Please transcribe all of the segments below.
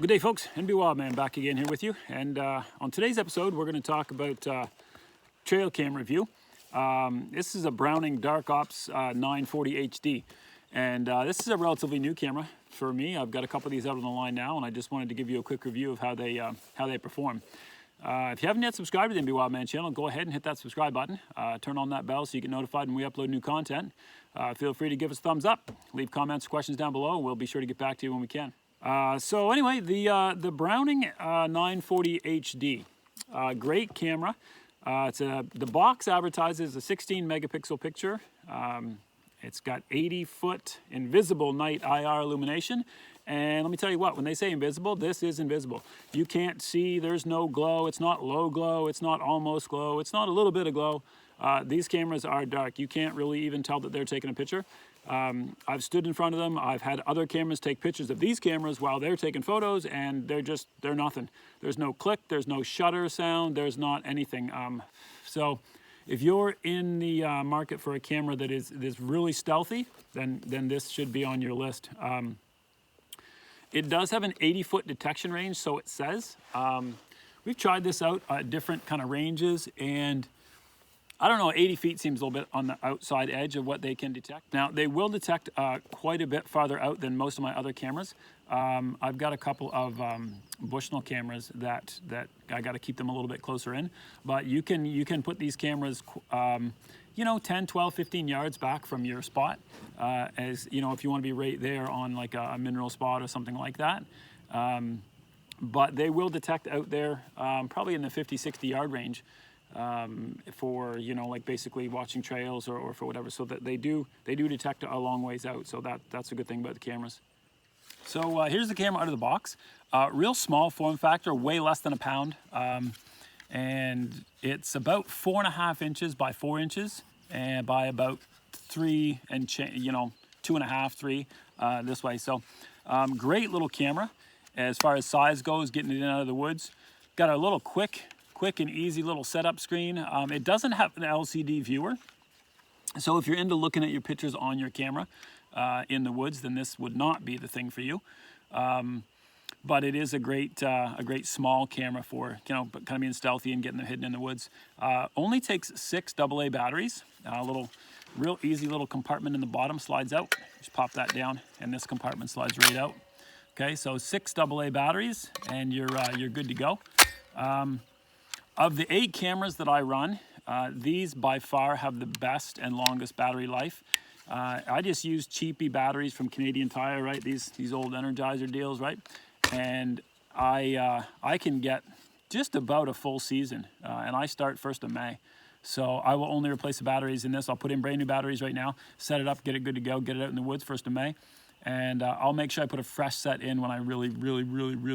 Good day, folks. NBWildman back again here with you. And on today's episode, we're going to talk about trail cam review. This is a Browning Dark Ops 940 HD. And this is a relatively new camera for me. I've got a couple of these out on the line now, and I just wanted to give you a quick review of how they perform. If you haven't yet subscribed to the NBWildman channel, go ahead and hit that subscribe button. Turn on that bell so you get notified when we upload new content. Feel free to give us a thumbs up. Leave comments, questions down below, and we'll be sure to get back to you when we can. So anyway, the Browning 940 HD, great camera. The box advertises a 16 megapixel picture. It's got 80-foot invisible night IR illumination. And let me tell you what, when they say invisible, this is invisible. You can't see, there's no glow. It's not low glow. It's not almost glow. It's not a little bit of glow. These cameras are dark. You can't really even tell that they're taking a picture. I've stood in front of them. I've had other cameras take pictures of these cameras while they're taking photos, and they're nothing. There's no click, there's no shutter sound, there's not anything. So if you're in the market for a camera that is really stealthy, then this should be on your list. It does have an 80-foot detection range, so it says. We've tried this out at different kind of ranges, and I don't know, 80 feet seems a little bit on the outside edge of what they can detect. Now, they will detect quite a bit farther out than most of my other cameras. I've got a couple of Bushnell cameras that I got to keep them a little bit closer in, but you can put these cameras, 10, 12, 15 yards back from your spot, as you know, if you want to be right there on like a mineral spot or something like that. But they will detect out there, probably in the 50, 60 yard range. For like basically watching trails or for whatever, so that they do detect a long ways out. So that's a good thing about the cameras. So here's the camera out of the box. Real small form factor, way less than a pound, and it's about 4.5 inches by 4 inches and by about 3 and 2.5, 3 this way. So great little camera as far as size goes, getting it in and out of the woods. Got a little quick and easy little setup screen. It doesn't have an LCD viewer, so if you're into looking at your pictures on your camera in the woods, then this would not be the thing for you. But it is a great small camera for kind of being stealthy and getting them hidden in the woods. Only takes 6 AA batteries. A little real easy little compartment in the bottom slides out. Just pop that down, and this compartment slides right out. Okay, so 6 AA batteries, and you're good to go. Of the 8 cameras that I run, these by far have the best and longest battery life. I just use cheapy batteries from Canadian Tire, right? These old Energizer deals, right? And I can get just about a full season, and I start 1st of May. So I will only replace the batteries in this. I'll put in brand new batteries right now, set it up, get it good to go, get it out in the woods 1st of May. And I'll make sure I put a fresh set in when I really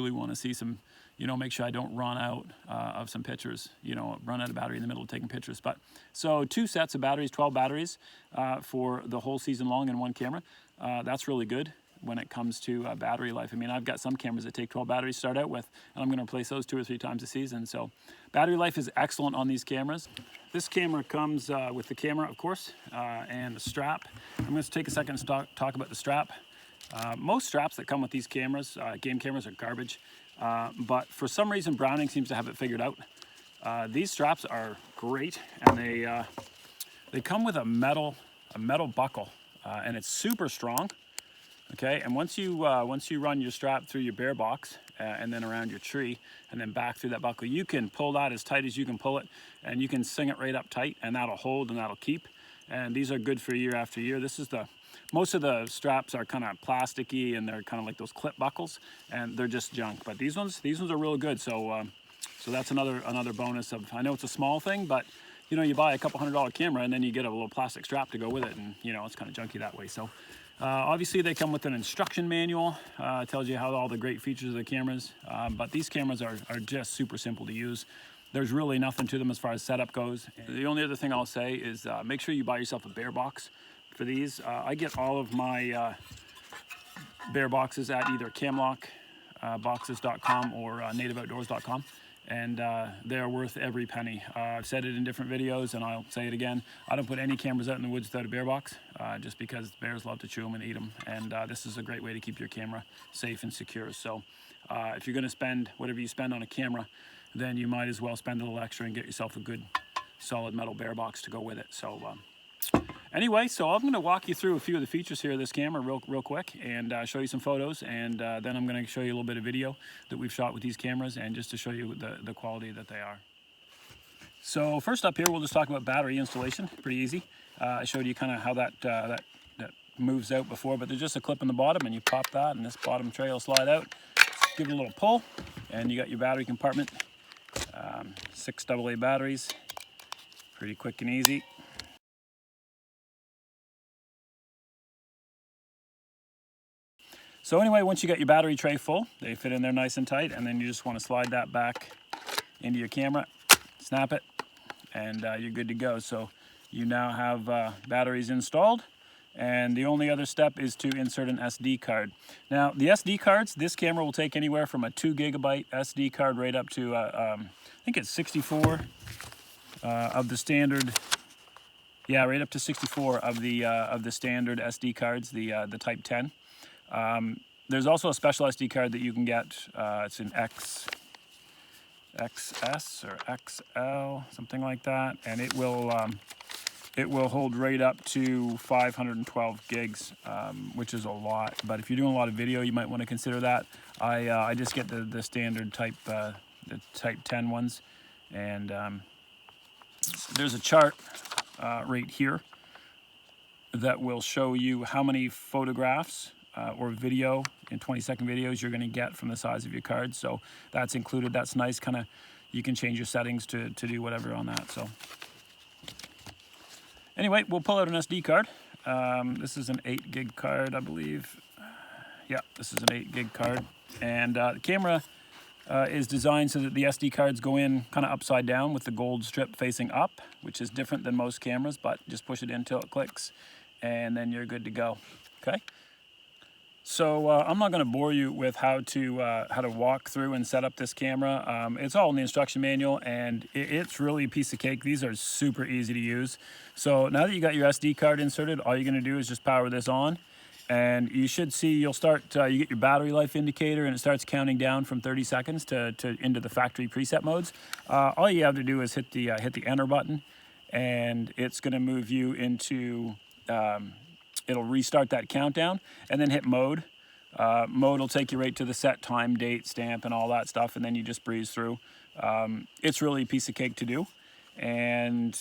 want to see some, make sure I don't run out of some pictures, run out of battery in the middle of taking pictures. But so 2 sets of batteries, 12 batteries for the whole season long in one camera. That's really good when it comes to battery life. I mean, I've got some cameras that take 12 batteries to start out with, and I'm going to replace those 2 or 3 times a season. So battery life is excellent on these cameras. This camera comes with the camera, of course, and the strap. I'm going to take a second to talk about the strap. Most straps that come with these cameras, game cameras, are garbage. But for some reason, Browning seems to have it figured out. These straps are great, and they come with a metal buckle, and it's super strong. Okay, and once you run your strap through your bear box and then around your tree and then back through that buckle, you can pull that as tight as you can pull it, and you can sing it right up tight, and that'll hold and that'll keep. And these are good for year after year. Most of the straps are kind of plasticky, and they're kind of like those clip buckles, and they're just junk. But these ones are real good. So that's another bonus of, I know it's a small thing, but you buy a couple $100 camera and then you get a little plastic strap to go with it, and it's kind of junky that way. So obviously they come with an instruction manual. Tells you how all the great features of the cameras. But these cameras are just super simple to use. There's really nothing to them as far as setup goes. The only other thing I'll say is make sure you buy yourself a bear box for these. I get all of my bear boxes at either camlockboxes.com or nativeoutdoors.com. and they're worth every penny. I've said it in different videos, and I'll say it again. I don't put any cameras out in the woods without a bear box, just because bears love to chew them and eat them, and this is a great way to keep your camera safe and secure. So if you're going to spend whatever you spend on a camera, then you might as well spend a little extra and get yourself a good solid metal bear box to go with it. So anyway, so I'm going to walk you through a few of the features here of this camera real quick, and show you some photos, and then I'm going to show you a little bit of video that we've shot with these cameras, and just to show you the quality that they are. So first up here, we'll just talk about battery installation. Pretty easy. I showed you kind of how that moves out before, but there's just a clip in the bottom, and you pop that, and this bottom tray will slide out. Just give it a little pull, and you got your battery compartment. 6 AA batteries. Pretty quick and easy. So anyway, once you got your battery tray full, they fit in there nice and tight, and then you just want to slide that back into your camera, snap it, and you're good to go. So you now have batteries installed, and the only other step is to insert an SD card. Now the SD cards, this camera will take anywhere from a 2 GB SD card right up to I think it's 64 of the standard. Yeah, right up to 64 of the standard SD cards, the Type 10. There's also a special SD card that you can get. It's an XS or XL, something like that, and it will hold right up to 512 gigs, which is a lot. But if you're doing a lot of video, you might want to consider that. I just get the standard Type 10 ones, and there's a chart right here that will show you how many photographs or video in 20-second videos you're going to get from the size of your card. So that's included. That's nice. Kind of, you can change your settings to do whatever on that. So anyway, we'll pull out an SD card. This is an 8 gig card, I believe. Yeah, this is an 8 gig card, and the camera is designed so that the SD cards go in kind of upside down with the gold strip facing up, which is different than most cameras, but just push it in until it clicks, and then you're good to go. Okay. So I'm not going to bore you with how to walk through and set up this camera. It's all in the instruction manual, and it's really a piece of cake. These are super easy to use. So now that you got your SD card inserted, all you're going to do is just power this on, and you should see you get your battery life indicator, and it starts counting down from 30 seconds to into the factory preset modes. All you have to do is hit the enter button, and it's going to move you into it'll restart that countdown, and then hit mode. Mode will take you right to the set time, date, stamp, and all that stuff, and then you just breeze through. It's really a piece of cake to do, and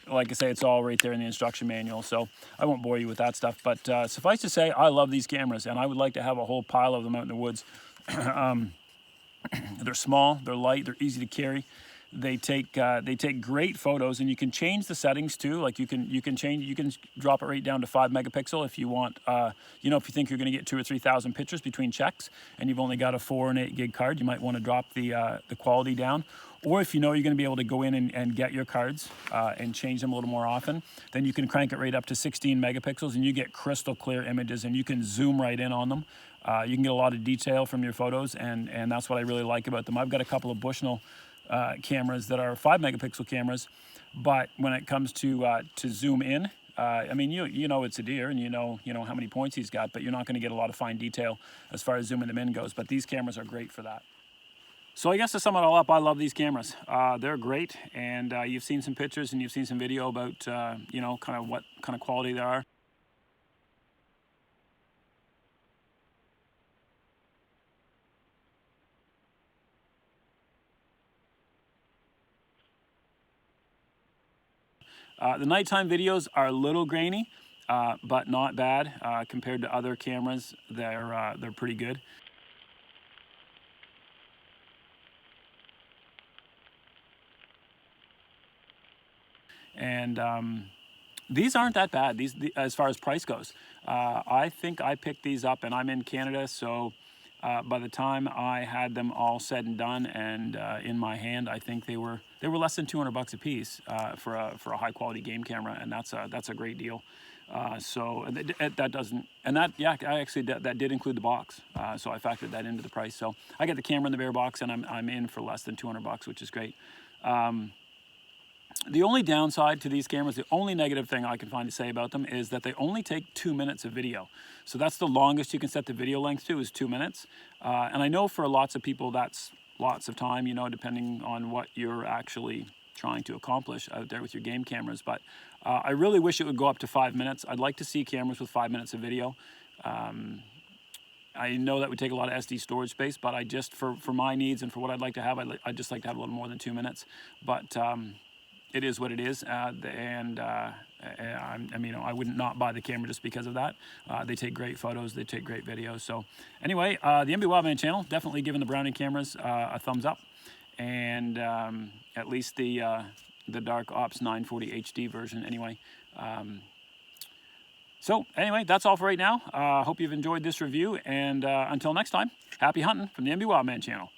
like I say, it's all right there in the instruction manual, so I won't bore you with that stuff. But suffice to say, I love these cameras, and I would like to have a whole pile of them out in the woods. They're small, they're light, they're easy to carry. They take great photos, and you can change the settings too. Like you can drop it right down to 5 megapixel if you want. If you think you're going to get 2,000 or 3,000 pictures between checks, and you've only got a 4 and 8 gig card, you might want to drop the quality down. Or if you know you're going to be able to go in and get your cards and change them a little more often, then you can crank it right up to 16 megapixels, and you get crystal clear images, and you can zoom right in on them. You can get a lot of detail from your photos, and that's what I really like about them. I've got a couple of Bushnell cameras that are 5 megapixel cameras, but when it comes to zoom in, I mean, you know it's a deer, and you know how many points he's got, but you're not going to get a lot of fine detail as far as zooming them in goes. But these cameras are great for that. So I guess to sum it all up, I love these cameras. They're great, and you've seen some pictures and you've seen some video about kind of what kind of quality they are. The nighttime videos are a little grainy, but not bad compared to other cameras. They're pretty good. And these aren't that bad. As far as price goes, I think I picked these up, and I'm in Canada, so By the time I had them all said and done and in my hand, I think they were less than 200 bucks a piece for a high quality game camera, and that's a great deal. So that doesn't, and that, yeah, I actually that did include the box. So I factored that into the price. So I get the camera in the bare box, and I'm in for less than 200 bucks, which is great. The only downside to these cameras, the only negative thing I can find to say about them is that they only take 2 minutes of video. So that's the longest you can set the video length to, is 2 minutes. And I know for lots of people that's lots of time, you know, depending on what you're actually trying to accomplish out there with your game cameras. But I really wish it would go up to 5 minutes. I'd like to see cameras with 5 minutes of video. I know that would take a lot of SD storage space, but I just, for my needs and for what I'd like to have, I'd just like to have a little more than 2 minutes. But it is what it is, I mean, I wouldn't not buy the camera just because of that. They take great photos, they take great videos. So anyway, the NBWildman channel, definitely giving the Browning cameras a thumbs up, and at least the Dark Ops 940 HD version anyway. So anyway, that's all for right now. Hope you've enjoyed this review, and until next time, happy hunting from the NBWildman channel.